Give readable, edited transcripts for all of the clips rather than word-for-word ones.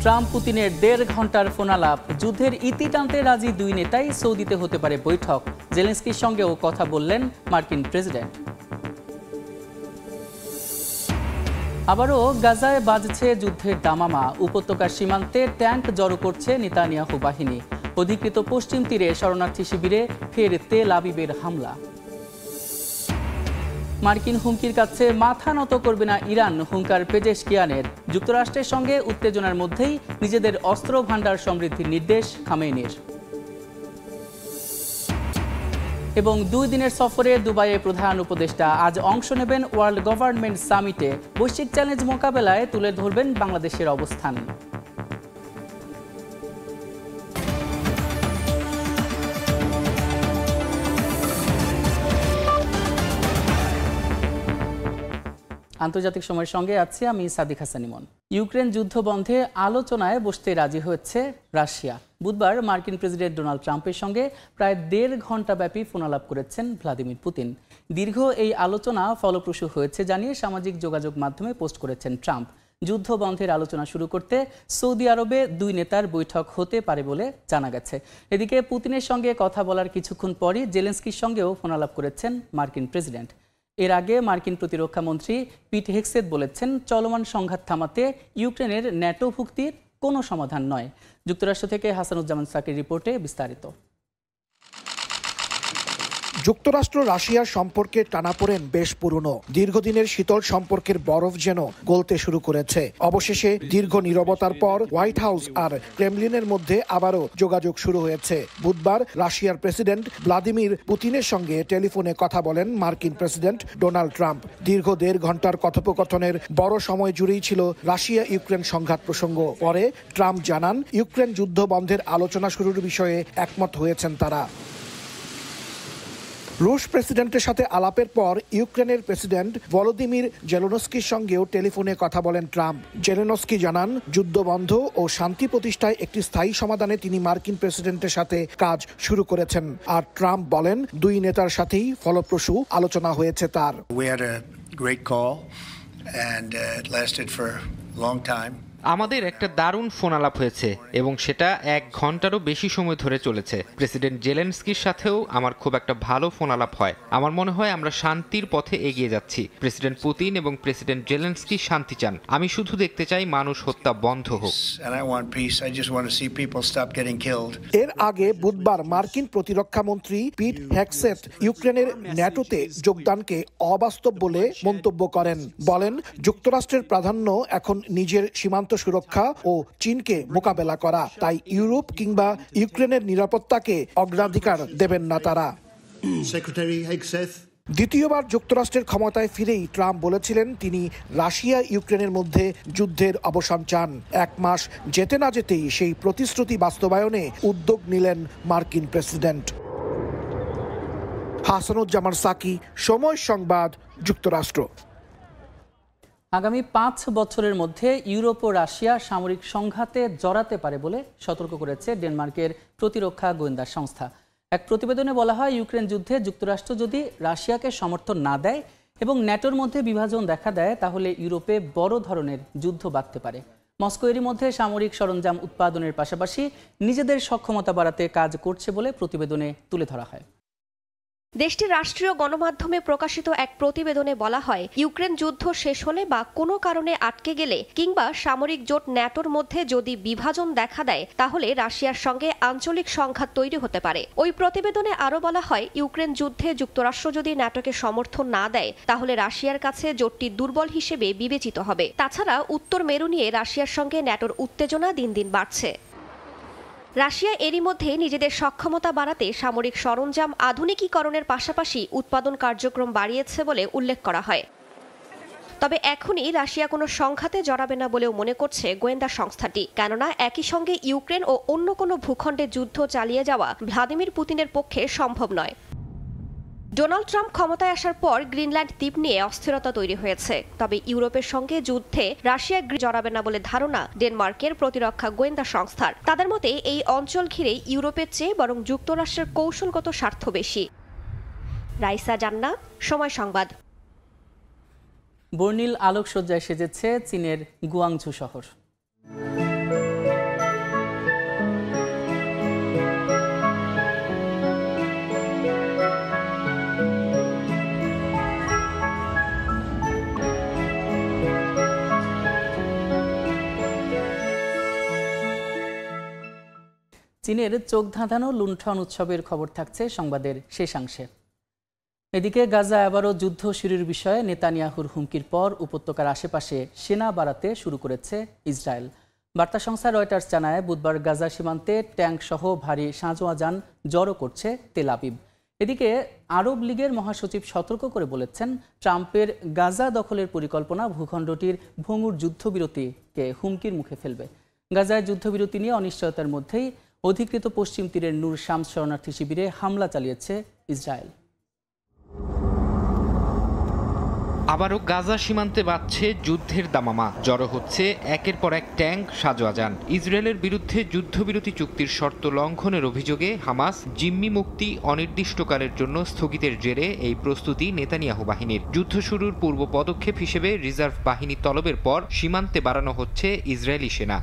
Trump পুতিনের 1.5 ঘন্টার ফোনালাপ, যুদ্ধের ইতি টানতে রাজি দুই নেতাই, সৌদিতে হতে পারে বৈঠক। জেলেনস্কির সঙ্গেও কথা বললেন মার্কিন প্রেসিডেন্ট। আবারও গাজায় বাজছে যুদ্ধের দামামা, উপত্যকার সীমান্তে ট্যাঙ্ক জড়ো করছে নেতানিয়াহু বাহিনী। অধিকৃত পশ্চিম তীরে শরণার্থী শিবিরে ফের তেল আবিবের হামলা। মার্কিন হুমকির কাছে মাথা নত করবে না ইরান, হুঙ্কার পেজেশকিয়ানের। যুক্তরাষ্ট্রের সঙ্গে উত্তেজনার মধ্যেই নিজেদের অস্ত্র ভান্ডার সমৃদ্ধির নির্দেশ খামেনির। এবং 2 দিনের সফরে দুবাইয়ে প্রধান উপদেষ্টা আজ অংশ নেবেন ওয়ার্ল্ড গভর্নমেন্ট সামিটে। বৈশ্বিক চ্যালেঞ্জ মোকাবেলায় তুলে ধরবেন বাংলাদেশের অবস্থান। আন্তর্জাতিক সময়ের সঙ্গে আছি আমি সাদিক হাসান ইমন। ইউক্রেন যুদ্ধ বন্ধে আলোচনায় বসতে রাজি হয়েছে রাশিয়া। বুধবার মার্কিন প্রেসিডেন্ট ডোনাল্ড ট্রাম্পের সঙ্গে প্রায় 1.5 ঘন্টা ব্যাপী ফোনালাপ করেছেন ভ্লাদিমির পুতিন। দীর্ঘ এই আলোচনা ফলপ্রসূ হয়েছে জানিয়ে সামাজিক যোগাযোগ মাধ্যমে পোস্ট করেছেন ট্রাম্প। যুদ্ধ বন্ধের আলোচনা শুরু করতে সৌদি আরবে 2 নেতার বৈঠক হতে পারে বলে জানা গেছে। এদিকে পুতিনের সঙ্গে কথা বলার কিছুক্ষণ পরই জেলেনস্কির সঙ্গেও ফোনালাপ করেছেন মার্কিন প্রেসিডেন্ট। এর আগে মার্কিন প্রতিরক্ষা মন্ত্রী পিট হেগসেথ বলেছেন, চলমান সংঘাত থামাতে ইউক্রেনের ন্যাটো ভুক্তির কোনো সমাধান নয়। যুক্তরাষ্ট্র থেকে হাসানুজ্জামান সাকির রিপোর্টে বিস্তারিত। যুক্তরাষ্ট্র রাশিয়ার সম্পর্কের টানাপোড়েন বেশ পুরনো। দীর্ঘদিনের শীতল সম্পর্কের বরফ যেন গলতে শুরু করেছে। অবশেষে দীর্ঘ নীরবতার পর হোয়াইট হাউস আর ক্রেমলিনের মধ্যে আবারও যোগাযোগ শুরু হয়েছে। বুধবার রাশিয়ার প্রেসিডেন্ট ভ্লাদিমির পুতিনের সঙ্গে টেলিফোনে কথা বলেন মার্কিন প্রেসিডেন্ট ডোনাল্ড ট্রাম্প। দীর্ঘ 1.5 ঘন্টার কথোপকথনের বড় সময় জুড়েই ছিল রাশিয়া ইউক্রেন সংঘাত প্রসঙ্গ। পরে ট্রাম্প জানান, ইউক্রেন যুদ্ধ বন্ধের আলোচনা শুরুর বিষয়ে একমত হয়েছেন তারা। রুশ প্রেসিডেন্টের সাথে আলাপের পর ইউক্রেনের প্রেসিডেন্ট ভলোদিমির জেলেনস্কির সঙ্গেও টেলিফোনে কথা বলেন ট্রাম্প। জেলেনস্কি জানান, যুদ্ধ বন্ধ ও শান্তি প্রতিষ্ঠায় একটি স্থায়ী সমাধানে তিনি মার্কিন প্রেসিডেন্টের সাথে কাজ শুরু করেছেন। আর ট্রাম্প বলেন, 2 নেতার সাথেই ফলপ্রসূ আলোচনা হয়েছে তার। We had a great call and it lasted for a long time. আমাদের একটা দারুণ ফোনালাপ হয়েছে এবং সেটা 1 ঘন্টারও বেশি সময় ধরে চলেছে। প্রেসিডেন্ট জেলেনস্কির সাথেও আমার খুব একটা ভালো ফোনালাপ হয়। আমার মনে হয় আমরা শান্তির পথে এগিয়ে যাচ্ছি। প্রেসিডেন্ট পুতিন এবং প্রেসিডেন্ট জেলেনস্কি শান্তি চান। আমি শুধু দেখতে চাই মানুষ হত্যা বন্ধ হোক। এর আগে বুধবার মার্কিন প্রতিরক্ষা মন্ত্রী পিট হেগসেথ ইউক্রেনের ন্যাটোতে যোগদানকে অবাস্তব বলে মন্তব্য করেন। বলেন, যুক্তরাষ্ট্রের প্রাধান্য এখন নিজের সীমান্ত সুরক্ষা ও চীনকে মোকাবেলা করা, তাই ইউরোপ কিংবা ইউক্রেনের নিরাপত্তাকে অগ্রাধিকার দেবেন না তারা। দ্বিতীয়বার যুক্তরাষ্ট্রের ক্ষমতায় ফিরেই ট্রাম্প বলেছিলেন, তিনি রাশিয়া ইউক্রেনের মধ্যে যুদ্ধের অবসান চান। 1 মাস যেতে না যেতেই সেই প্রতিশ্রুতি বাস্তবায়নে উদ্যোগ নিলেন মার্কিন প্রেসিডেন্ট। হাসানুজ্জামান সাকি, সময় সংবাদ, যুক্তরাষ্ট্র। আগামী 5 বছরের মধ্যে ইউরোপ ও রাশিয়া সামরিক সংঘাতে জড়াতে পারে বলে সতর্ক করেছে ডেনমার্কের প্রতিরক্ষা গোয়েন্দা সংস্থা। এক প্রতিবেদনে বলা হয়, ইউক্রেন যুদ্ধে যুক্তরাষ্ট্র যদি রাশিয়াকে সমর্থন না দেয় এবং ন্যাটোর মধ্যে বিভাজন দেখা দেয়, তাহলে ইউরোপে বড় ধরনের যুদ্ধ বাধতে পারে। মস্কো এরই মধ্যে সামরিক সরঞ্জাম উৎপাদনের পাশাপাশি নিজেদের সক্ষমতা বাড়াতে কাজ করছে বলে প্রতিবেদনে তুলে ধরা হয়। দেশটির রাষ্ট্রীয় গণমাধ্যমে প্রকাশিত এক প্রতিবেদনে বলা হয়, ইউক্রেন যুদ্ধ শেষ হলে বা কোনো কারণে আটকে গেলে কিংবা সামরিক জোট ন্যাটোর মধ্যে যদি বিভাজন দেখা দেয়, তাহলে রাশিয়ার সঙ্গে আঞ্চলিক সংঘাত তৈরি হতে পারে। ওই প্রতিবেদনে আরও বলা হয়, ইউক্রেন যুদ্ধে যুক্তরাষ্ট্র যদি ন্যাটোকে সমর্থন না দেয়, তাহলে রাশিয়ার কাছে জোটটি দুর্বল হিসেবে বিবেচিত হবে। তাছাড়া উত্তর মেরু নিয়ে রাশিয়ার সঙ্গে ন্যাটোর উত্তেজনা দিন দিন বাড়ছে। রাশিয়া এরই মধ্যে নিজেদের সক্ষমতা বাড়াতে সামরিক সরঞ্জাম আধুনিকীকরণের পাশাপাশি উৎপাদন কার্যক্রম বাড়িয়েছে বলে উল্লেখ করা হয়। তবে এখনই রাশিয়া কোনো সংঘাতে জড়াবে না বলেও মনে করছে গোয়েন্দা সংস্থাটি, কেননা একই সঙ্গে ইউক্রেন ও অন্য কোনো ভূখণ্ডে যুদ্ধ চালিয়ে যাওয়া ভ্লাদিমির পুতিনের পক্ষে সম্ভব নয়। ডোনাল্ড ট্রাম্প ক্ষমতায় আসার পর গ্রিনল্যান্ড দ্বীপ নিয়ে অস্থিরতা তৈরি হয়েছে। তবে ইউরোপের সঙ্গে যুদ্ধে রাশিয়া জড়াবে না বলে ধারণা ডেনমার্কের প্রতিরক্ষা গোয়েন্দা সংস্থার। তাদের মতে এই অঞ্চল ঘিরে ইউরোপের চেয়ে বরং যুক্তরাষ্ট্রের কৌশলগত স্বার্থ বেশি। রাইসা জান্নাত, সময় সংবাদ। বর্ণিল আলোকসজ্জায় সেজেছে চীনের গুয়াংঝু শহর। চীনের চোখ ধাঁধানো লুণ্ঠন উৎসবের খবর থাকছে সংবাদের শেষাংশে। এদিকে গাজা আবারও যুদ্ধ শুরুর বিষয়ে নেতানিয়াহুর হুমকির পর উপত্যকার আশেপাশে সেনা বাড়াতে শুরু করেছে ইসরায়েল। বার্তা সংস্থা রয়টার্স জানায়, বুধবার গাজা সীমান্তে ট্যাঙ্ক সহ ভারী সাঁজোয়া যান জড়ো করছে তেল আবিব। এদিকে আরব লীগের মহাসচিব সতর্ক করে বলেছেন, ট্রাম্পের গাজা দখলের পরিকল্পনা ভূখণ্ডটির ভঙ্গুর যুদ্ধবিরতিকে হুমকির মুখে ফেলবে। গাজায় যুদ্ধবিরতি নিয়ে অনিশ্চয়তার মধ্যেই অধিকৃত পশ্চিম তীরের নূর শামস শরণার্থী শিবিরে হামলা চালিয়েছে ইসরায়েল। আবারও গাজা সীমান্তে বাজছে যুদ্ধের দামামা, জড়ো হচ্ছে একের পর এক ট্যাঙ্ক সাঁজোয়া যান। ইসরায়েলের বিরুদ্ধে যুদ্ধবিরতি চুক্তির শর্ত লঙ্ঘনের অভিযোগে হামাস জিম্মি মুক্তি অনির্দিষ্টকালের জন্য স্থগিতের জেরে এই প্রস্তুতি নেতানিয়াহু বাহিনীর। যুদ্ধ শুরুর পূর্ব পদক্ষেপ হিসেবে রিজার্ভ বাহিনী তলবের পর সীমান্তে বাড়ানো হচ্ছে ইসরায়েলি সেনা।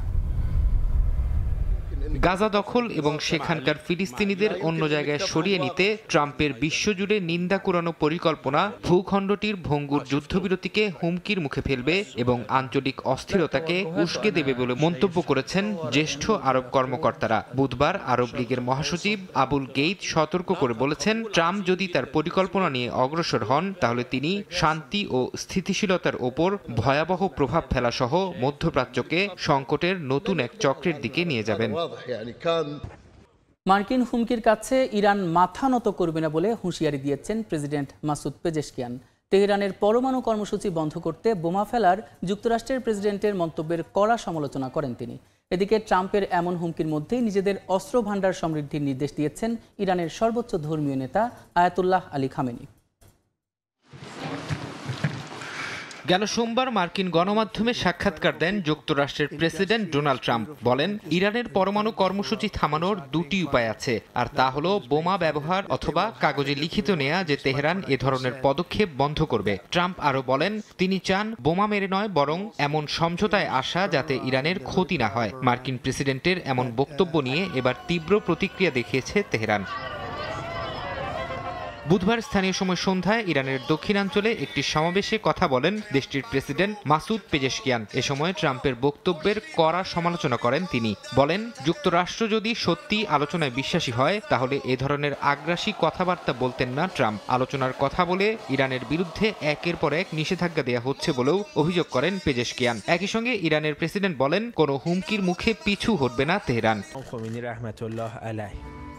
গাজা দখল এবং সেখানকার ফিলিস্তিনিদের অন্য জায়গায় সরিয়ে নিতে ট্রাম্পের বিশ্বজুড়ে নিন্দা কুড়ানো পরিকল্পনা ভূখণ্ডটির ভঙ্গুর যুদ্ধবিরতিকে হুমকির মুখে ফেলবে এবং আঞ্চলিক অস্থিরতাকে উস্কে দেবে বলে মন্তব্য করেছেন জ্যেষ্ঠ আরব কর্মকর্তারা। বুধবার আরব লীগের মহাসচিব আবুল গেইত সতর্ক করে বলেছেন, ট্রাম্প যদি তার পরিকল্পনা নিয়ে অগ্রসর হন তাহলে তিনি শান্তি ও স্থিতিশীলতার ওপর ভয়াবহ প্রভাব ফেলা সহ মধ্যপ্রাচ্যকে সংকটের নতুন এক চক্রের দিকে নিয়ে যাবেন। মার্কিন হুমকির কাছে ইরান মাথা নত করবে না বলে হুঁশিয়ারি দিয়েছেন প্রেসিডেন্ট মাসুদ পেজেশকিয়ান। তেহরানের পরমাণু কর্মসূচি বন্ধ করতে বোমা ফেলার যুক্তরাষ্ট্রের প্রেসিডেন্টের মন্তব্যের কড়া সমালোচনা করেন তিনি। এদিকে ট্রাম্পের এমন হুমকির মধ্যেই নিজেদের অস্ত্র ভাণ্ডার সমৃদ্ধির নির্দেশ দিয়েছেন ইরানের সর্বোচ্চ ধর্মীয় নেতা আয়াতুল্লাহ আলী খামেনি। গেল সোমবার মার্কিন গণমাধ্যমে সাক্ষাৎকার দেন যুক্তরাষ্ট্রের প্রেসিডেন্ট ডোনাল্ড ট্রাম্প। বলেন, ইরানের পরমাণু কর্মসূচি থামানোর দুটি উপায় আছে, আর তা হলো বোমা ব্যবহার অথবা কাগজে লিখিত নেয়া যে তেহরান এ ধরনের পদক্ষেপ বন্ধ করবে। ট্রাম্প আরও বলেন, তিনি চান বোমা মেরে নয় বরং এমন সমঝোতায় আসা যাতে ইরানের ক্ষতি না হয়। মার্কিন প্রেসিডেন্টের এমন বক্তব্য নিয়ে এবার তীব্র প্রতিক্রিয়া দেখিয়েছে তেহরান। বুধবার স্থানীয় সময় সন্ধ্যায় ইরানের দক্ষিণাঞ্চলে একটি সমাবেশে কথা বলেন দেশটির প্রেসিডেন্ট মাসুদ পেজেশকিয়ান। এ সময় ট্রাম্পের বক্তব্যের কড়া সমালোচনা করেন তিনি। বলেন, যুক্তরাষ্ট্র যদি সত্যি আলোচনায় বিশ্বাসী হয় তাহলে এ ধরনের আগ্রাসী কথাবার্তা বলতেন না ট্রাম্প। আলোচনার কথা বলে ইরানের বিরুদ্ধে একের পর এক নিষেধাজ্ঞা দেওয়া হচ্ছে বলেও অভিযোগ করেন পেজেশকিয়ান। একই সঙ্গে ইরানের প্রেসিডেন্ট বলেন, কোনো হুমকির মুখে পিছু হটবে না তেহরান।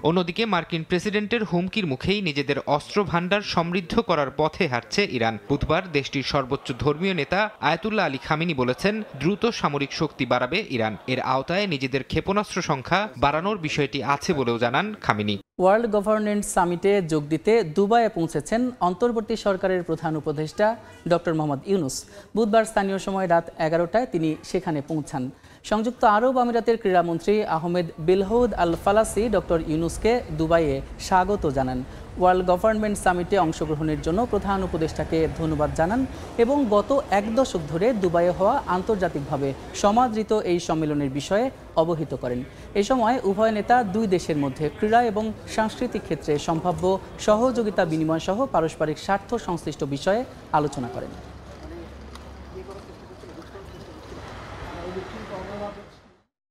অন্যদিকে মার্কিন প্রেসিডেন্টের হুমকির মুখেই নিজেদের অস্ত্র ভাণ্ডার সমৃদ্ধ করার পথে হাঁটছে ইরান। বুধবার দেশটির সর্বোচ্চ ধর্মীয় নেতা আয়াতুল্লাহ আলী খামেনি বলেছেন, দ্রুত সামরিক শক্তি বাড়াবে ইরান। এর আওতায় নিজেদের ক্ষেপণাস্ত্র সংখ্যা বাড়ানোর বিষয়টি আছে বলেও জানান খামেনি। ওয়ার্ল্ড গভর্নেন্স সামিটে যোগ দিতে দুবাইয়ে পৌঁছেছেন অন্তর্বর্তী সরকারের প্রধান উপদেষ্টা ডক্টর মোহাম্মদ ইউনুস। বুধবার স্থানীয় সময় রাত 11টায় তিনি সেখানে পৌঁছান। সংযুক্ত আরব আমিরাতের ক্রীড়ামন্ত্রী আহমেদ বিলহৌদ আল ফালাসি ডক্টর ইউনুসকে দুবাইয়ে স্বাগত জানান। ওয়ার্ল্ড গভর্নমেন্ট সামিটে অংশগ্রহণের জন্য প্রধান উপদেষ্টাকে ধন্যবাদ জানান এবং গত এক দশক ধরে দুবাইয়ে হওয়া আন্তর্জাতিকভাবে সমাদৃত এই সম্মেলনের বিষয়ে অবহিত করেন। এই সময় উভয় নেতা দুই দেশের মধ্যে ক্রীড়া এবং সাংস্কৃতিক ক্ষেত্রে সম্ভাব্য সহযোগিতা বিনিময় সহ পারস্পরিক স্বার্থ সংশ্লিষ্ট বিষয়ে আলোচনা করেন।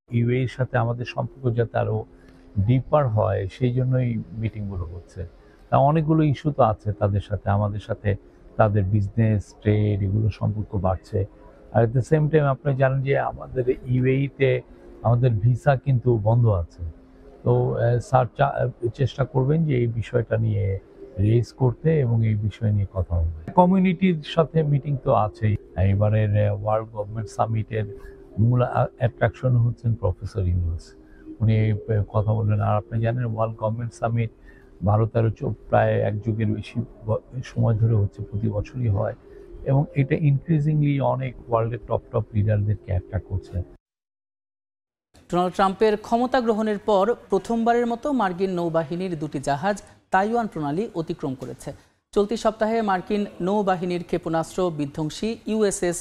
ইউএইর সাথে আমাদের সম্পর্ক যাতে আরো ডিপার হয় সেই জন্যই মিটিংগুলো হচ্ছে। তা অনেকগুলো ইস্যু তো আছে তাদের সাথে, আমাদের সাথে তাদের বিজনেস ট্রেড এগুলো সম্পর্ক বাড়ছে। আর এট দ্য সেম টাইম আপনি জানেন যে আমাদের ইউএইতে আমাদের ভিসা কিন্তু বন্ধ আছে। তো স্যার চেষ্টা করবেন যে এই বিষয়টা নিয়ে রেজ করতে এবং এই বিষয় নিয়ে কথা হবে। কমিউনিটির সাথে মিটিং তো আছেই। এবারের ওয়ার্ল্ড গভর্নমেন্ট সামিটের মূল অ্যাট্রাকশন হচ্ছেন প্রফেসর ইউনুস। উনি কথা বললেন। আর আপনি জানেন ওয়ার্ল্ড গভর্নমেন্ট সামিট ভারতের প্রায় এক যুগের বেশি সময় ধরে হচ্ছে, প্রতি বছরই হয় এবং এটা ইনক্রিজিংলি অনেক ওয়ার্ল্ডের টপ লিডারদেরকে অ্যাট্রাক্ট করছে। ডোনাল্ড ট্রাম্পের ক্ষমতা গ্রহণের পর প্রথমবারের মতো মার্কিন নৌবাহিনীর দুটি জাহাজ তাইওয়ান প্রণালী অতিক্রম করেছে। চলতি সপ্তাহে মার্কিন নৌবাহিনীর ক্ষেপণাস্ত্র বিধ্বংসী ইউএসএস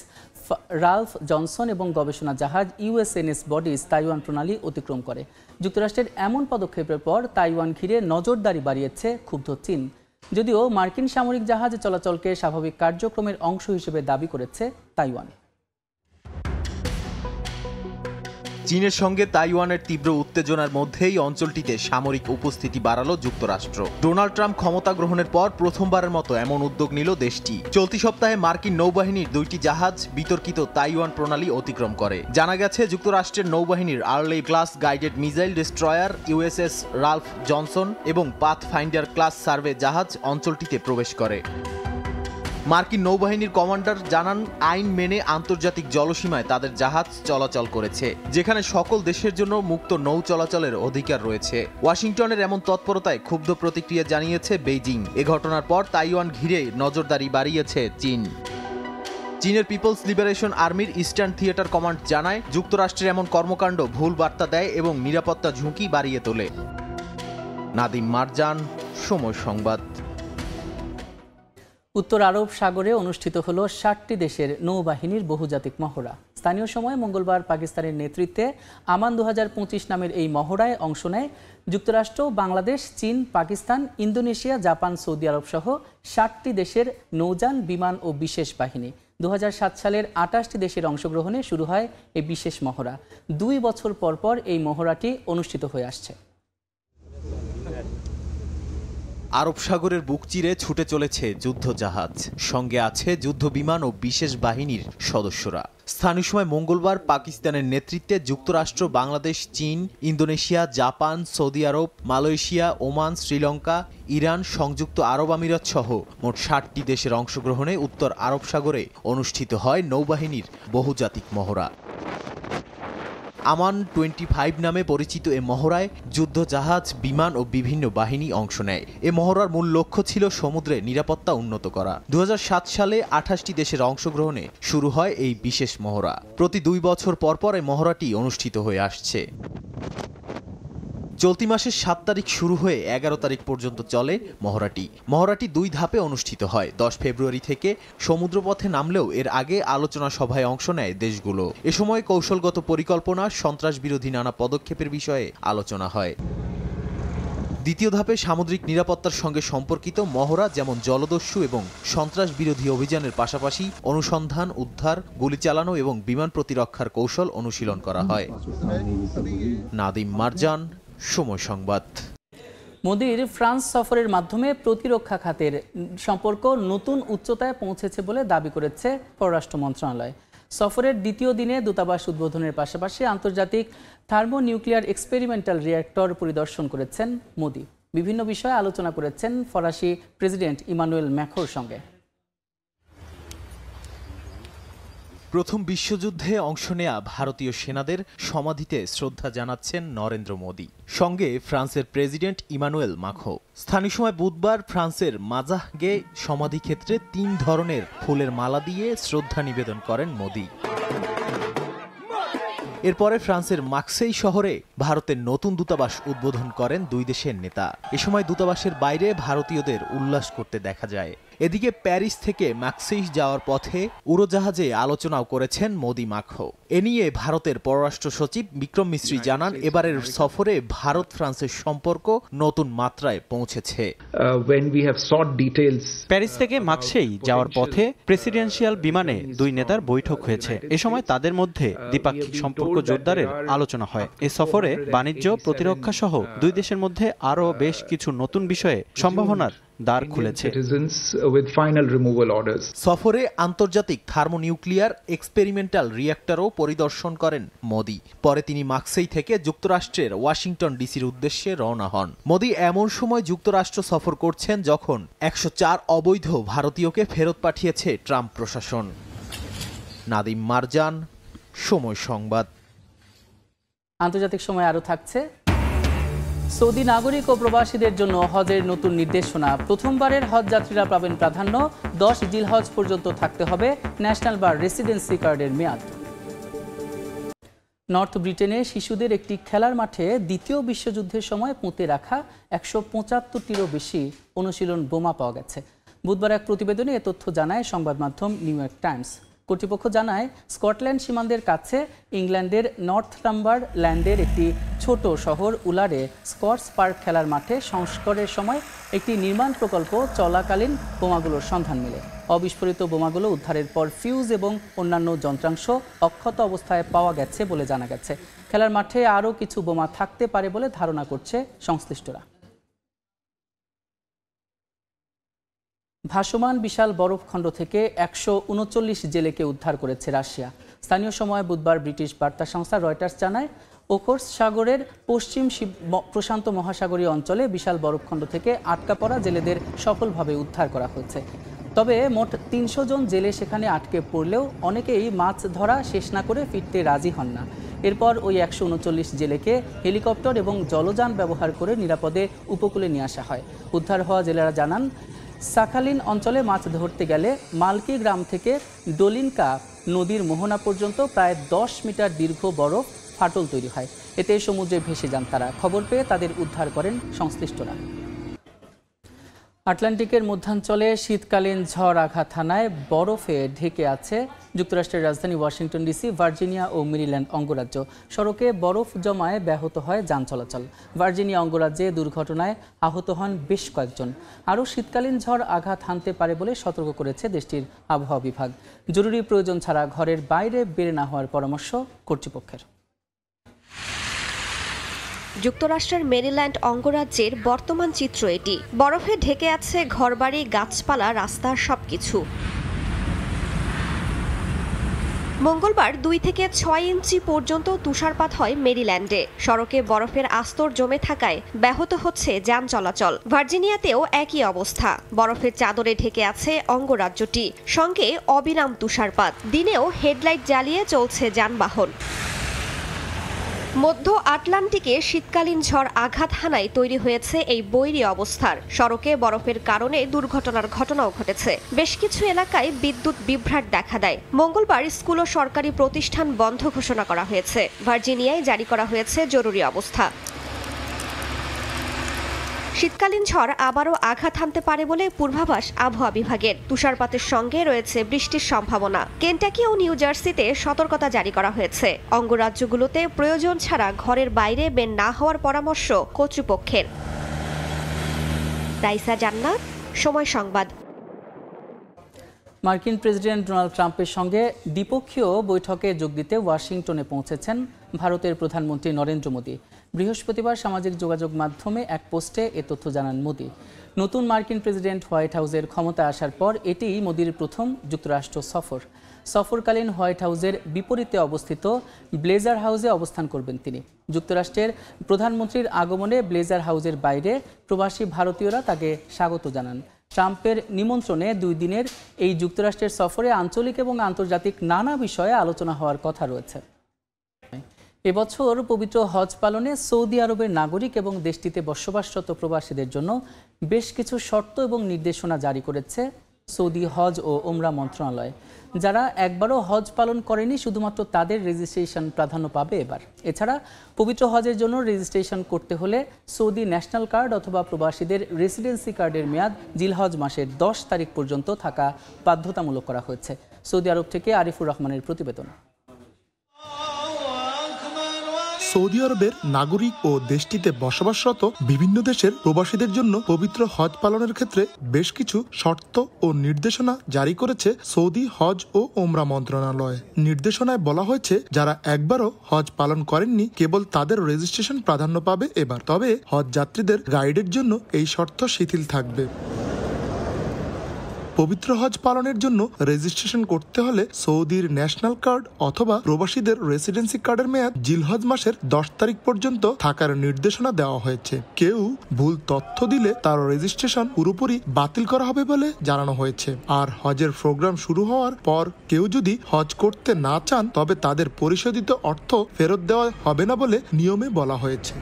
রালফ জনসন এবং গবেষণা জাহাজ ইউএসএনএস বডিজ তাইওয়ান প্রণালী অতিক্রম করে। যুক্তরাষ্ট্রের এমন পদক্ষেপের পর তাইওয়ান ঘিরে নজরদারি বাড়িয়েছে ক্ষুব্ধ চীন। যদিও মার্কিন সামরিক জাহাজ চলাচলকে স্বাভাবিক কার্যক্রমের অংশ হিসেবে দাবি করেছে তাইওয়ান। চীনের সঙ্গে তাইওয়ানের তীব্র উত্তেজনার মধ্যেই অঞ্চলটিতে সামরিক উপস্থিতি বাড়ালো যুক্তরাষ্ট্র। ডোনাল্ড ট্রাম্প ক্ষমতা গ্রহণের পর প্রথমবারের মতো এমন উদ্যোগ নিল দেশটি। চলতি সপ্তাহে মার্কিন নৌবাহিনীর 2টি জাহাজ বিতর্কিত তাইওয়ান প্রণালী অতিক্রম করে। জানা গেছে যুক্তরাষ্ট্রের নৌবাহিনীর early class guided missile destroyer USS Ralph Johnson এবং পাথফাইন্ডার ক্লাস সার্ভে জাহাজ অঞ্চলটিতে প্রবেশ করে। মার্কিন নৌবাহিনীর কমান্ডার জানান, আইন মেনে আন্তর্জাতিক জলসীমায় তাদের জাহাজ চলাচল করেছে, যেখানে সকল দেশের জন্য মুক্ত নৌ চলাচলের অধিকার রয়েছে। ওয়াশিংটনের এমন তৎপরতায় ক্ষুব্ধ প্রতিক্রিয়া জানিয়েছে বেইজিং। এ ঘটনার পর তাইওয়ান ঘিরে নজরদারি বাড়িয়েছে চীন। চীনের পিপলস লিবারেশন আর্মির ইস্টার্ন থিয়েটার কমান্ড জানায়, যুক্তরাষ্ট্রের এমন কর্মকাণ্ড ভুল বার্তা দেয় এবং নিরাপত্তা ঝুঁকি বাড়িয়ে তোলে। নাদিম মারজান, সময় সংবাদ। উত্তর আরব সাগরে অনুষ্ঠিত হল 60টি দেশের নৌবাহিনীর বহুজাতিক মহড়া। স্থানীয় সময় মঙ্গলবার পাকিস্তানের নেতৃত্বে আমান 2025 নামের এই মহড়ায় অংশ নেয় যুক্তরাষ্ট্র, বাংলাদেশ, চীন, পাকিস্তান, ইন্দোনেশিয়া, জাপান, সৌদি আরব সহ 60টি দেশের নৌযান, বিমান ও বিশেষ বাহিনী। 2007 সালের 28টি দেশের অংশগ্রহণে শুরু হয় এই বিশেষ মহড়া। 2 বছর পর পর এই মহড়াটি অনুষ্ঠিত হয়ে আসছে। আরব সাগরের বুক চিরে ছুটে চলেছে যুদ্ধ জাহাজ, সঙ্গে আছে যুদ্ধ বিমান ও বিশেষ বাহিনীর সদস্যরা। স্থানীয় সময় মঙ্গলবার পাকিস্তানের নেতৃত্বে যুক্তরাষ্ট্র, বাংলাদেশ, চীন, ইন্দোনেশিয়া, জাপান, সৌদি আরব, মালয়েশিয়া, ওমান, শ্রীলঙ্কা, ইরান, সংযুক্ত আরব আমিরাত সহ মোট 60টি দেশের অংশগ্রহণে উত্তর আরব সাগরে অনুষ্ঠিত হয় নৌবাহিনীর বহুজাতিক মহড়া। আমান 25 নামে পরিচিত এ মহড়ায় যুদ্ধ জাহাজ, বিমান ও বিভিন্ন বাহিনী অংশ নেয়। এ মহড়ার মূল লক্ষ্য ছিল সমুদ্রে নিরাপত্তা উন্নত করা। 2007 সালে 28টি দেশের অংশগ্রহণে শুরু হয় এই বিশেষ মহড়া। প্রতি 2 বছর পর পর এই মহড়াটি অনুষ্ঠিত হয়ে আসছে। চলতি মাসের 7 তারিখ শুরু হয়ে 11 তারিখ পর্যন্ত চলে মহড়াটি 2 ধাপে অনুষ্ঠিত হয়। 10 ফেব্রুয়ারি থেকে সমুদ্রপথে নামলেও এর আগে আলোচনা সভায় অংশ নেয় দেশগুলো। এ সময় কৌশলগত পরিকল্পনা, সন্ত্রাস বিরোধী নানা পদক্ষেপের বিষয়ে আলোচনা হয়। দ্বিতীয় ধাপে সামুদ্রিক নিরাপত্তার সঙ্গে সম্পর্কিত মহড়া, যেমন জলদস্যু এবং সন্ত্রাস বিরোধী অভিযানের পাশাপাশি অনুসন্ধান, উদ্ধার, গুলি চালানো এবং বিমান প্রতিরক্ষার কৌশল অনুশীলন করা হয়। নাদিম মারজান, সময় সংবাদ। মোদির ফ্রান্স সফরের মাধ্যমে প্রতিরক্ষা খাতের সম্পর্ক নতুন উচ্চতায় পৌঁছেছে বলে দাবি করেছে পররাষ্ট্র মন্ত্রণালয়। সফরের দ্বিতীয় দিনে দূতাবাস উদ্বোধনের পাশাপাশি আন্তর্জাতিক থার্মোনিউক্লিয়ার এক্সপেরিমেন্টাল রিঅ্যাক্টর পরিদর্শন করেছেন মোদি। বিভিন্ন বিষয়ে আলোচনা করেছেন ফরাসি প্রেসিডেন্ট ইমানুয়েল ম্যাখোর সঙ্গে। প্রথম বিশ্বযুদ্ধে অংশ নেয়া ভারতীয় সেনাদের সমাধিতে শ্রদ্ধা জানাচ্ছেন নরেন্দ্র মোদি, সঙ্গে ফ্রান্সের প্রেসিডেন্ট ইমানুয়েল মাখো। স্থানীয় সময় বুধবার ফ্রান্সের মাজাহগে সমাধিক্ষেত্রে 3 ধরনের ফুলের মালা দিয়ে শ্রদ্ধা নিবেদন করেন মোদি। এরপরে ফ্রান্সের মার্সেই শহরে ভারতের নতুন দূতাবাস উদ্বোধন করেন 2 দেশের নেতা। এ সময় দূতাবাসের বাইরে ভারতীয়দের উল্লাস করতে দেখা যায়। এদিকে প্যারিস থেকে মার্সেই যাওয়ার পথে উড়োজাহাজে আলোচনাও করেছেন মোদি মাখো। এ নিয়ে ভারতের পররাষ্ট্র সচিব বিক্রম মিশ্রি জানান, এবারের সফরে ভারত ফ্রান্সের সম্পর্ক নতুন মাত্রায় পৌঁছেছে। প্যারিস থেকে মার্সেই যাওয়ার পথে প্রেসিডেন্সিয়াল বিমানে 2 নেতার বৈঠক হয়েছে। এ সময় তাদের মধ্যে দ্বিপাক্ষিক সম্পর্ক জোরদারের আলোচনা হয়। এ সফরে বাণিজ্য, প্রতিরক্ষা সহ 2 দেশের মধ্যে আরও বেশ কিছু নতুন বিষয়ে সম্ভাবনার দ্বার খুলেছে। সফরে আন্তর্জাতিক থার্মোনিউক্লিয়ার এক্সপেরিমেন্টাল রিঅ্যাক্টরও পরিদর্শন করেন মোদি। পরে তিনি মার্সেই থেকে যুক্তরাষ্ট্রের ওয়াশিংটন ডিসির উদ্দেশ্যে রওনা হন। মোদি এমন সময় যুক্তরাষ্ট্র সফর করছেন যখন 104 অবৈধ ভারতীয়কে ফেরত পাঠিয়েছে ট্রাম্প প্রশাসন। নাদিম মারজান, সময় সংবাদ। আন্তর্জাতিক সময় আরও থাকছে। সৌদি নাগরিক ও প্রবাসীদের জন্য হজের নতুন নির্দেশনা। প্রথমবারের হজ যাত্রীরা পাবেন প্রাধান্য। 10 জিলহজ পর্যন্ত থাকতে হবে ন্যাশনাল বা রেসিডেন্সি কার্ডের মেয়াদ। নর্থ ব্রিটেনে শিশুদের একটি খেলার মাঠে দ্বিতীয় বিশ্বযুদ্ধের সময় পুঁতে রাখা 175টিরও বেশি অনুশীলন বোমা পাওয়া গেছে। বুধবার এক প্রতিবেদনে এ তথ্য জানায় সংবাদ মাধ্যম নিউ ইয়র্ক টাইমস। কর্তৃপক্ষ জানায় স্কটল্যান্ড সীমান্তের কাছে ইংল্যান্ডের নর্থাম্বারল্যান্ডের একটি ছোট শহর উলারে স্কটস পার্ক খেলার মাঠে সংস্কারের সময় একটি নির্মাণ প্রকল্প চলাকালীন বোমাগুলোর সন্ধান মেলে। অবিস্ফোরিত বোমাগুলো উদ্ধারের পর ফিউজ এবং অন্যান্য যন্ত্রাংশ অক্ষত অবস্থায় পাওয়া গেছে বলে জানা গেছে। খেলার মাঠে আরও কিছু বোমা থাকতে পারে বলে ধারণা করছে সংশ্লিষ্টরা। ভাসমান বিশাল বরফখণ্ড থেকে 139 জেলেকে উদ্ধার করেছে রাশিয়া। স্থানীয় সময় বুধবার ব্রিটিশ বার্তা সংস্থা রয়টার্স জানায় ওখোর্স সাগরের পশ্চিম প্রশান্ত মহাসাগরীয় অঞ্চলে বিশাল বরফখণ্ড থেকে আটকা পড়া জেলেদের সফলভাবে উদ্ধার করা হয়েছে। তবে মোট 300 জন জেলে সেখানে আটকে পড়লেও অনেকেই মাছ ধরা শেষ না করে ফিরতে রাজি হন না। এরপর ওই 139 জেলেকে হেলিকপ্টার এবং জলযান ব্যবহার করে নিরাপদে উপকূলে নিয়ে আসা হয়। উদ্ধার হওয়া জেলেরা জানান সাখালিন অঞ্চলে মাছ ধরতে গেলে মালকি গ্রাম থেকে ডোলিনকা নদীর মোহনা পর্যন্ত প্রায় 10 মিটার দীর্ঘ বরফ ফাটল তৈরি হয়। এতে সমুদ্রে ভেসে যান তারা। খবর পেয়ে তাদের উদ্ধার করেন সংশ্লিষ্টরা। আটলান্টিকের মধ্যাঞ্চলে শীতকালীন ঝড় আঘাত হানায় বরফে ঢেকে আছে যুক্তরাষ্ট্রের রাজধানী ওয়াশিংটন ডিসি, ভার্জিনিয়া ও মেরিল্যান্ড অঙ্গরাজ্য। সড়কে বরফ জমায় ব্যাহত হয় যান চলাচল। ভার্জিনিয়া অঙ্গরাজ্যে দুর্ঘটনায় আহত হন বেশ কয়েকজন। আরও শীতকালীন ঝড় আঘাত হানতে পারে বলে সতর্ক করেছে দেশটির আবহাওয়া বিভাগ। জরুরি প্রয়োজন ছাড়া ঘরের বাইরে বের না হওয়ার পরামর্শ কর্তৃপক্ষের। যুক্তরাষ্ট্রের মেরিল্যান্ড অঙ্গরাজ্যের বর্তমান চিত্র এটি। বরফে ঢেকে আছে ঘরবাড়ি, গাছপালা, রাস্তার সবকিছু। মঙ্গলবার 2 থেকে 6 ইঞ্চি পর্যন্ত তুষারপাত হয় মেরিল্যান্ডে। সড়কে বরফের আস্তর জমে থাকায় ব্যাহত হচ্ছে যান চলাচল। ভার্জিনিয়াতেও একই অবস্থা। বরফের চাদরে ঢেকে আছে অঙ্গরাজ্যটি, সঙ্গে অবিরাম তুষারপাত। দিনেও হেডলাইট জ্বালিয়ে চলছে যানবাহন। মধ্য আটলান্টিকে শীতকালীন ঝড় আঘাত হানায় তৈরি হয়েছে এই বৈরী অবস্থার। সড়কে বরফের কারণে দুর্ঘটনার ঘটনাও ঘটেছে। বেশ কিছু এলাকায় বিদ্যুৎ বিভ্রাট দেখা দেয়। মঙ্গলবার স্কুল ও সরকারি প্রতিষ্ঠান বন্ধ ঘোষণা করা হয়েছে। ভার্জিনিয়ায় জারি করা হয়েছে জরুরি অবস্থা। শীতকালীন ঝড় আবারও আঘাত হানতে পারে বলে পূর্বাভাস আবহাওয়া বিভাগের। তুষারপাতের সঙ্গে রয়েছে বৃষ্টির সম্ভাবনা। কেন্টাকি ও নিউ জার্সিতে সতর্কতা জারি করা হয়েছে। অঙ্গরাজ্যগুলোতে প্রয়োজন ছাড়া ঘরের বাইরে বের না হওয়ার পরামর্শ কর্তৃপক্ষের। রাইসা জান্নাত, সময় সংবাদ। মার্কিন প্রেসিডেন্ট ডোনাল্ড ট্রাম্পের সঙ্গে দ্বিপক্ষীয় বৈঠকে যোগ দিতে ওয়াশিংটনে পৌঁছেছেন ভারতের প্রধানমন্ত্রী নরেন্দ্র মোদী। বৃহস্পতিবার সামাজিক যোগাযোগ মাধ্যমে এক পোস্টে এ তথ্য জানান মোদী। নতুন মার্কিন প্রেসিডেন্ট হোয়াইট হাউসের ক্ষমতায় আসার পর এটিই মোদীর প্রথম যুক্তরাষ্ট্র সফর। সফরকালীন হোয়াইট হাউসের বিপরীতে অবস্থিত ব্লেজার হাউসে অবস্থান করবেন তিনি। যুক্তরাষ্ট্রের প্রধানমন্ত্রীর আগমনে ব্লেজার হাউসের বাইরে প্রবাসী ভারতীয়রা তাকে স্বাগত জানান। ট্রাম্পের নিমন্ত্রণে 2 দিনের এই যুক্তরাষ্ট্রের সফরে আঞ্চলিক এবং আন্তর্জাতিক নানা বিষয়ে আলোচনা হওয়ার কথা রয়েছে। এবছর পবিত্র হজ পালনে সৌদি আরবের নাগরিক এবং দেশটিতে বসবাসরত প্রবাসীদের জন্য বেশ কিছু শর্ত এবং নির্দেশনা জারি করেছে সৌদি হজ ও ওমরা মন্ত্রণালয়। যারা একবারও হজ পালন করেনি শুধুমাত্র তাদের রেজিস্ট্রেশন প্রাধান্য পাবে এবার। এছাড়া পবিত্র হজের জন্য রেজিস্ট্রেশন করতে হলে সৌদি ন্যাশনাল কার্ড অথবা প্রবাসীদের রেসিডেন্সি কার্ডের মেয়াদ জিলহজ মাসের 10 তারিখ পর্যন্ত থাকা বাধ্যতামূলক করা হয়েছে। সৌদি আরব থেকে আরিফুর রহমানের প্রতিবেদন। সৌদি আরবের নাগরিক ও দেশটিতে বসবাসরত বিভিন্ন দেশের প্রবাসীদের জন্য পবিত্র হজ পালনের ক্ষেত্রে বেশ কিছু শর্ত ও নির্দেশনা জারি করেছে সৌদি হজ ও ওমরা মন্ত্রণালয়। নির্দেশনায় বলা হয়েছে যারা একবারও হজ পালন করেননি কেবল তাদের রেজিস্ট্রেশন প্রাধান্য পাবে এবার। তবে হজ যাত্রীদের গাইডের জন্য এই শর্ত শিথিল থাকবে। পবিত্র হজ পালনের জন্য রেজিস্ট্রেশন করতে হলে সৌদির ন্যাশনাল কার্ড অথবা প্রবাসীদের রেসিডেন্সি কার্ডের মেয়াদ জিলহজ মাসের 10 তারিখ পর্যন্ত থাকার নির্দেশনা দেওয়া হয়েছে। কেউ ভুল তথ্য দিলে তার রেজিস্ট্রেশন পুরোপুরি বাতিল করা হবে বলে জানানো হয়েছে। আর হজের প্রোগ্রাম শুরু হওয়ার পর কেউ যদি হজ করতে না চান তবে তাদের পরিশোধিত অর্থ ফেরত দেওয়া হবে না বলে নিয়মে বলা হয়েছে।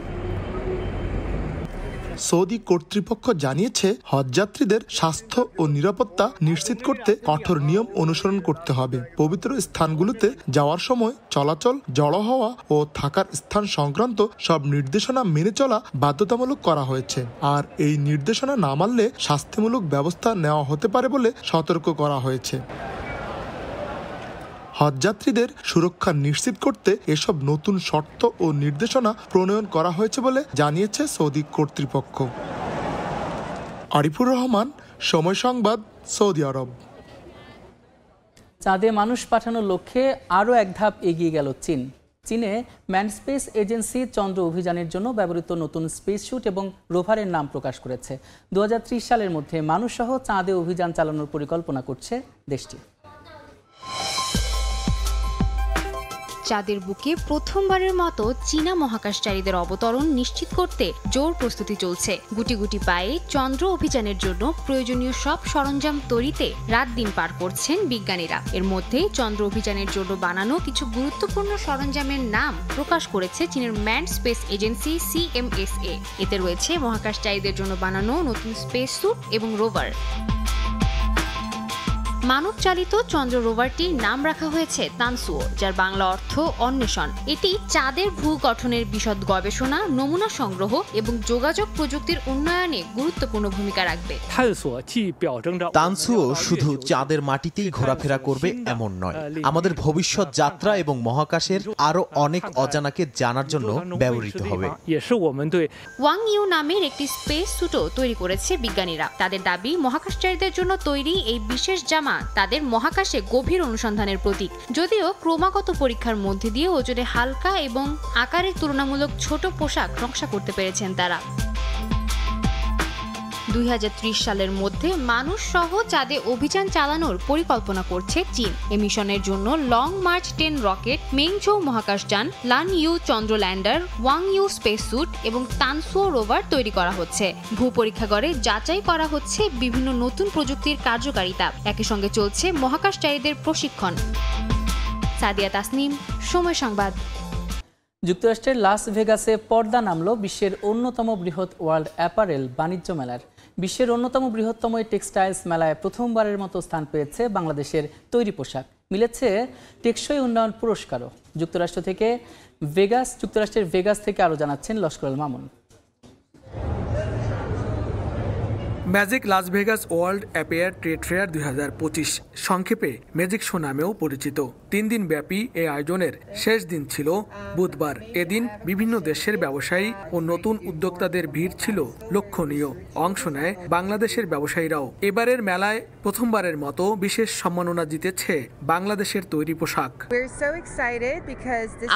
সৌদি কর্তৃপক্ষ জানিয়েছে হজযাত্রীদের স্বাস্থ্য ও নিরাপত্তা নিশ্চিত করতে কঠোর নিয়ম অনুসরণ করতে হবে। পবিত্র স্থানগুলোতে যাওয়ার সময় চলাচল, জড়ো হওয়া ও থাকার স্থান সংক্রান্ত সব নির্দেশনা মেনে চলা বাধ্যতামূলক করা হয়েছে। আর এই নির্দেশনা না মানলে শাস্তিমূলক ব্যবস্থা নেওয়া হতে পারে বলে সতর্ক করা হয়েছে। হজযাত্রীদের সুরক্ষা নিশ্চিত করতে এসব নতুন শর্ত ও নির্দেশনা প্রণয়ন করা হয়েছে বলে জানিয়েছে সৌদি কর্তৃপক্ষ। আরিফুর রহমান, সময় সংবাদ, সৌদি আরব। চাঁদে মানুষ পাঠানোর লক্ষ্যে আরও এক ধাপ এগিয়ে গেল চীন। চীনে ম্যানড স্পেস এজেন্সি চন্দ্র অভিযানের জন্য ব্যবহৃত নতুন স্পেস স্যুট এবং রোভারের নাম প্রকাশ করেছে। 2030 সালের মধ্যে মানুষসহ চাঁদে অভিযান চালানোর পরিকল্পনা করছে দেশটি। চাঁদের বুকে প্রথমবারের মতো চীনা মহাকাশচারীদের অবতরণ নিশ্চিত করতে জোর প্রস্তুতি চলছে। গুটি গুটি পায়ে চন্দ্র অভিযানের জন্য প্রয়োজনীয় সব সরঞ্জাম তৈরিতে রাত দিন পার করছেন বিজ্ঞানীরা। এর মধ্যে চন্দ্র অভিযানের জন্য বানানো কিছু গুরুত্বপূর্ণ সরঞ্জামের নাম প্রকাশ করেছে চীনের ম্যানড স্পেস এজেন্সি CMSA। এতে রয়েছে মহাকাশচারীদের জন্য বানানো নতুন স্পেস স্যুট এবং রোভার। মানব চালিত চন্দ্র রোভারটির নাম রাখা হয়েছে তানসুও, যার বাংলা অর্থ অন্বেষণ। এটি চাঁদের ভূ গঠনের বিশদ গবেষণা, নমুনা সংগ্রহ এবং যোগাযোগ প্রযুক্তির উন্নয়নে গুরুত্বপূর্ণ ভূমিকা রাখবে। তানসুও শুধু চাঁদের মাটিতেই ঘোরাফেরা করবে এমন নয়, আমাদের ভবিষ্যৎ যাত্রা এবং মহাকাশের আরো অনেক অজানাকে জানার জন্য ব্যবহৃত হবে। ওয়াং ইউ নামের একটি স্পেস স্যুটও তৈরি করেছে বিজ্ঞানীরা। তাদের দাবি, মহাকাশচারীদের জন্য তৈরি এই বিশেষ জামা তাদের মহাকাশে গভীর অনুসন্ধানের প্রতীক। যদিও ক্রমাগত পরীক্ষার মধ্যে দিয়ে ওজনে হালকা এবং আকারে তুলনামূলক ছোট পোশাক নকশা করতে পেরেছেন তারা। 2030 সালের মধ্যে মানুষ সহ চাঁদে অভিযান চালানোর পরিকল্পনা করছে চীন। এই মিশনের জন্য লং মার্চ 10 রকেট, মেংঝৌ মহাকাশযান, লান ইউ চন্দ্র lander, Wangyu space suit এবং তানসুও রোভার তৈরি করা হচ্ছে। ভূ পরীক্ষাগারে যাচাই করা হচ্ছে বিভিন্ন নতুন প্রযুক্তির কার্যকারিতা। একই সঙ্গে চলছে মহাকাশচারীদের প্রশিক্ষণ। সাদিয়া তাসনিম, সময় সংবাদ। যুক্তরাষ্ট্রের লাস ভেগাসে পর্দা নামল বিশ্বের অন্যতম বৃহৎ ওয়ার্ল্ড অ্যাপারেল বাণিজ্য মেলার। বিশ্বের অন্যতম বৃহত্তম এই টেক্সটাইলস মেলায় প্রথমবারের মতো স্থান পেয়েছে বাংলাদেশের তৈরি পোশাক। মিলেছে টেকসই উন্নয়ন পুরস্কারও। যুক্তরাষ্ট্রের ভেগাস থেকে আরও জানাচ্ছেন Laskar Al Mamun. Magic Las Vegas world apparel trade fair 2025, সংক্ষেপে ম্যাজিক শো নামেও পরিচিত। 3 দিন ব্যাপী এই আয়োজনের শেষ দিন ছিল বুধবার। এদিন বিভিন্ন দেশের ব্যবসায়ী ও নতুন উদ্যোক্তাদের ভিড় ছিল লক্ষণীয়। অংশ নেয় বাংলাদেশের ব্যবসায়ীরাও। এবারের মেলায় প্রথমবারের মতো বিশেষ সম্মাননা জিতেছে বাংলাদেশের তৈরি পোশাক।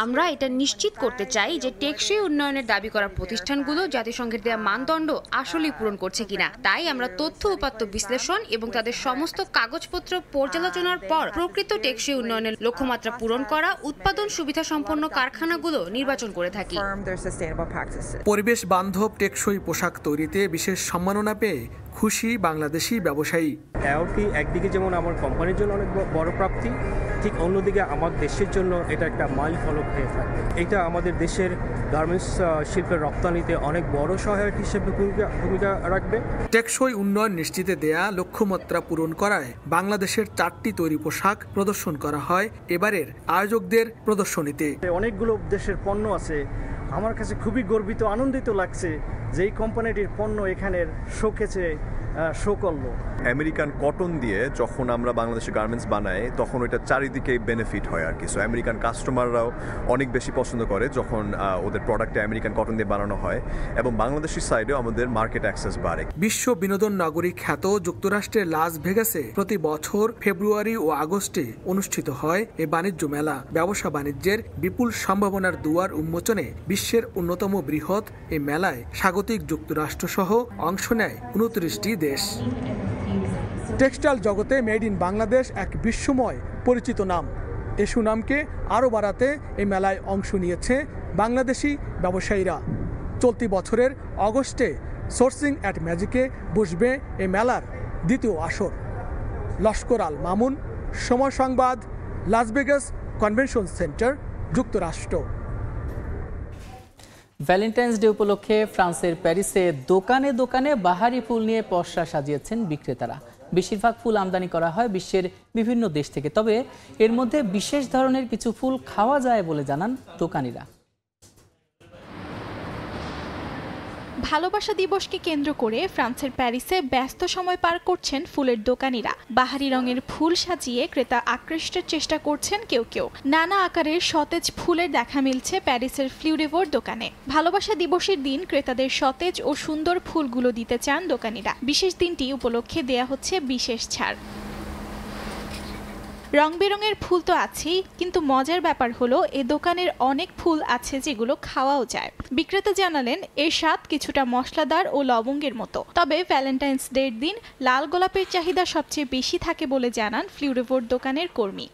আমরা এটা নিশ্চিত করতে চাই যে টেকসই উন্নয়নের দাবি করা প্রতিষ্ঠানগুলো জাতিসংঘের দেওয়া মানদণ্ড আসলেই পূরণ করছে কিনা। তাই আমরা তথ্য উপাত্ত বিশ্লেষণ এবং তাদের সমস্ত কাগজপত্র পর্যালোচনার পর প্রকৃত টেকসই উন্নয়নের লক্ষ্যমাত্রা পূরণ করা উৎপাদন সুবিধা সম্পন্ন কারখানাগুলো নির্বাচন করে থাকি। পরিবেশ বান্ধব টেকসই পোশাক তৈরিতে বিশেষ সম্মাননা পেয়ে খুশি বাংলাদেশি ব্যবসায়ী। অ্যাওয়ার্ডটি একদিকে যেমন আমার কোম্পানির জন্য অনেক বড় প্রাপ্তি, ঠিক অন্যদিকে আমার দেশের জন্য এটা একটা মাইল ফলক হয়ে থাকে। এটা আমাদের দেশের গার্মেন্টস শিল্পের রপ্তানিতে অনেক বড় সহায়ক হিসেবে ভূমিকা রাখবে। টেকসই উন্নয়ন নিশ্চিতে দেয়া লক্ষ্যমাত্রা পূরণ করায় বাংলাদেশের 4টি তৈরি পোশাক প্রদর্শন করা হয় এবারের আয়োজকদের প্রদর্শনীতে। অনেকগুলো দেশের পণ্য আছে। আমার কাছে খুবই গর্বিত, আনন্দিত লাগছে যে এই কোম্পানিটির পণ্য এখানের শোকেসে শো করলো। আমেরিকান কটন দিয়ে যখন আমরা বাংলাদেশে গার্মেন্টস বানাই তখন ওইটা চারিদিকে বেনিফিট হয় আর কি। সো আমেরিকান কাস্টমাররাও অনেক বেশি পছন্দ করে যখন ওদের প্রোডাক্টে আমেরিকান কটন দিয়ে বানানো হয়, এবং বাংলাদেশি সাইডেও আমাদের মার্কেট অ্যাক্সেস বাড়ে। বিশ্ব বিনোদন নগরী খ্যাত যুক্তরাষ্ট্রের লাস ভেগাসে প্রতি বছর ফেব্রুয়ারি ও আগস্টে অনুষ্ঠিত হয় এই বাণিজ্য মেলা। ব্যবসা বাণিজ্যের বিপুল সম্ভাবনার দুয়ার উন্মোচনে বিশ্বের অন্যতম বৃহৎ এই মেলায় স্বাগতিক যুক্তরাষ্ট্র সহ অংশ নেয় 29টি দেশ। টেক্সটাইল জগতে মেড ইন বাংলাদেশ এক বিশ্বময় পরিচিত নাম। এ সুনামকে আরও বাড়াতে এই মেলায় অংশ নিয়েছে বাংলাদেশি ব্যবসায়ীরা। চলতি বছরের অগস্টে সোর্সিং অ্যাট ম্যাজিকে বসবে এই মেলার দ্বিতীয় আসর। লস্কর আল মামুন, সময় সংবাদ, লাস ভেগাস কনভেনশন সেন্টার, যুক্তরাষ্ট্র। ভ্যালেন্টাইন্স ডে উপলক্ষে ফ্রান্সের প্যারিসে দোকানে দোকানে বাহারি ফুল নিয়ে পসরা সাজিয়েছেন বিক্রেতারা। বেশিরভাগ ফুল আমদানি করা হয় বিশ্বের বিভিন্ন দেশ থেকে, তবে এর মধ্যে বিশেষ ধরনের কিছু ফুল খাওয়া যায় বলে জানান দোকানিরা। ভালোবাসা দিবসকে কেন্দ্র করে ফ্রান্সের প্যারিসে ব্যস্ত সময় পার করছেন ফুলের দোকানিরা। বাহারি রঙের ফুল সাজিয়ে ক্রেতা আকৃষ্টের চেষ্টা করছেন কেউ কেউ। নানা আকারের সতেজ ফুলের দেখা মিলছে প্যারিসের ফ্লিউরেভোর দোকানে। ভালোবাসা দিবসের দিন ক্রেতাদের সতেজ ও সুন্দর ফুলগুলো দিতে চান দোকানিরা। বিশেষ দিনটি উপলক্ষে দেয়া হচ্ছে বিশেষ ছাড়। রং বেরঙের ফুল তো আছেই, কিন্তু মজার ব্যাপার হলো এ দোকানের অনেক ফুল আছে যেগুলো খাওয়াও যায়। বিক্রেতা জানালেন এর স্বাদ কিছুটা মশলাদার ও লবঙ্গের মতো। তবে ভ্যালেন্টাইন্স ডের দিন লাল গোলাপের চাহিদা সবচেয়ে বেশি থাকে বলে জানান ফ্লিউরেভোর দোকানের কর্মী।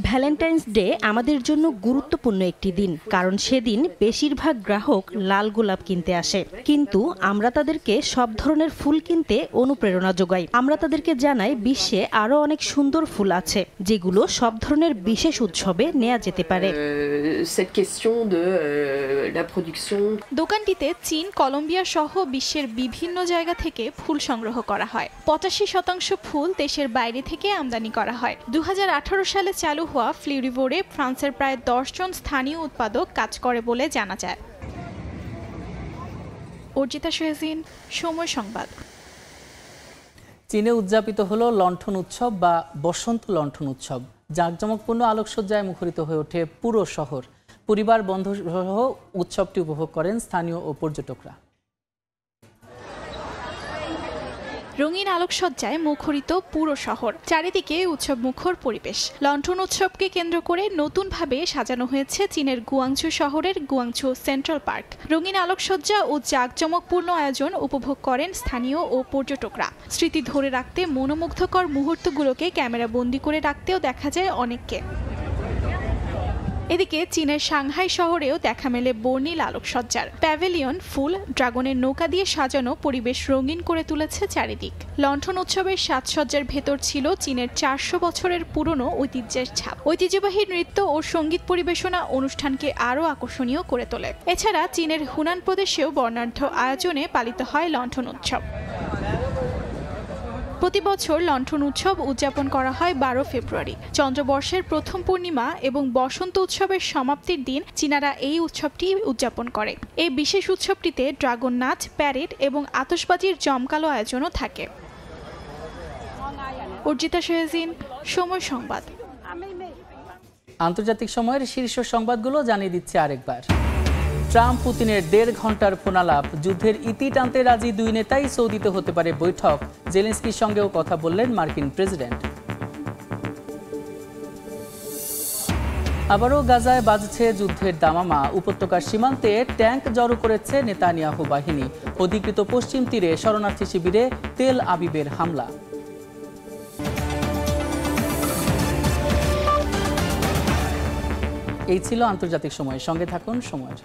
ভ্যালেন্টাইন্স ডে আমাদের জন্য গুরুত্বপূর্ণ একটি দিন, কারণ সেদিন বেশিরভাগ গ্রাহক লাল গোলাপ কিনতে আসে। কিন্তু আমরা তাদেরকে সব ধরনের ফুল কিনতে অনুপ্রেরণা যোগাই। আমরা তাদেরকে জানাই বিশ্বে আরো অনেক সুন্দর ফুল আছে যেগুলো সব ধরনের বিশেষ উৎসবে নেওয়া যেতে পারে। দোকানটিতে চীন, কলম্বিয়া সহ বিশ্বের বিভিন্ন জায়গা থেকে ফুল সংগ্রহ করা হয়। 85% ফুল দেশের বাইরে থেকে আমদানি করা হয়। 2018 সালে চালু হওয়া ফ্লিউরেভোরে ফ্রান্সের প্রায় 10 জন স্থানীয় উৎপাদক কাজ করে বলে জানা যায়। অর্জিতা শাহজিন, সময় সংবাদ। চীনে উদযাপিত হলো লণ্ঠন উৎসব বা বসন্ত লণ্ঠন উৎসব। জাঁকজমকপূর্ণ আলোকসজ্জায় মুখরিত হয়ে ওঠে পুরো শহর। পরিবার বন্ধু সহ উৎসবটি উপভোগ করেন স্থানীয় ও পর্যটকরা। রঙিন আলোকসজ্জায় মুখরিত পুরো শহর, চারিদিকে উৎসব মুখর পরিবেশ। লণ্ঠন উৎসবকে কেন্দ্র করে নতুনভাবে সাজানো হয়েছে চীনের গুয়াংঝু শহরের গুয়াংঝু সেন্ট্রাল পার্ক। রঙিন আলোকসজ্জা ও জাঁকজমকপূর্ণ আয়োজন উপভোগ করেন স্থানীয় ও পর্যটকরা। স্মৃতি ধরে রাখতে মনোমুগ্ধকর মুহূর্তগুলোকে ক্যামেরা বন্দি করে রাখতেও দেখা যায় অনেককে। এদিকে চীনের সাংহাই শহরেও দেখা মেলে বর্ণিল আলোকসজ্জার। প্যাভিলিয়ন, ফুল, ড্রাগনের নৌকা দিয়ে সাজানো পরিবেশ রঙিন করে তুলেছে চারিদিক। লণ্ঠন উৎসবের সাজসজ্জার ভেতর ছিল চীনের 400 বছরের পুরনো ঐতিহ্যের ছাপ। ঐতিহ্যবাহী নৃত্য ও সঙ্গীত পরিবেশনা অনুষ্ঠানকে আরও আকর্ষণীয় করে তোলে। এছাড়া চীনের হুনান প্রদেশেও বর্ণাঢ্য আয়োজনে পালিত হয় লণ্ঠন উৎসব। প্রতি বছর লণ্ঠন উৎসব উদযাপন করা হয় 12 ফেব্রুয়ারি। চন্দ্রবর্ষের প্রথম পূর্ণিমা এবং বসন্ত উৎসবের সমাপ্তির দিন চীনারা এই উৎসবটি উদযাপন করে। এই বিশেষ উৎসবটিতে ড্রাগন নাচ, প্যারেড এবং আতশবাজির জমকালো আয়োজনও থাকে। অর্জিতা শাহজিন, সময় সংবাদ। আন্তর্জাতিক সময়ের শীর্ষ সংবাদগুলো জানিয়ে দিচ্ছে আরেকবার। ট্রাম্প পুতিনের 1.5 ঘন্টার ফোনালাপ। যুদ্ধের ইতি টানতে রাজি দুই নেতাই সৌদিতে হতে পারে বৈঠক। জেলেনস্কির সঙ্গেও কথা বললেন মার্কিন প্রেসিডেন্ট। আবারও গাজায় বাজছে যুদ্ধের দামামা। উপত্যকার সীমান্তে ট্যাঙ্ক জড়ো করেছে নেতানিয়াহু বাহিনী। অধিকৃত পশ্চিম তীরে শরণার্থী শিবিরে তেল আবিবের হামলা। এই ছিল আন্তর্জাতিক সময়। সঙ্গে থাকুন সময়ের।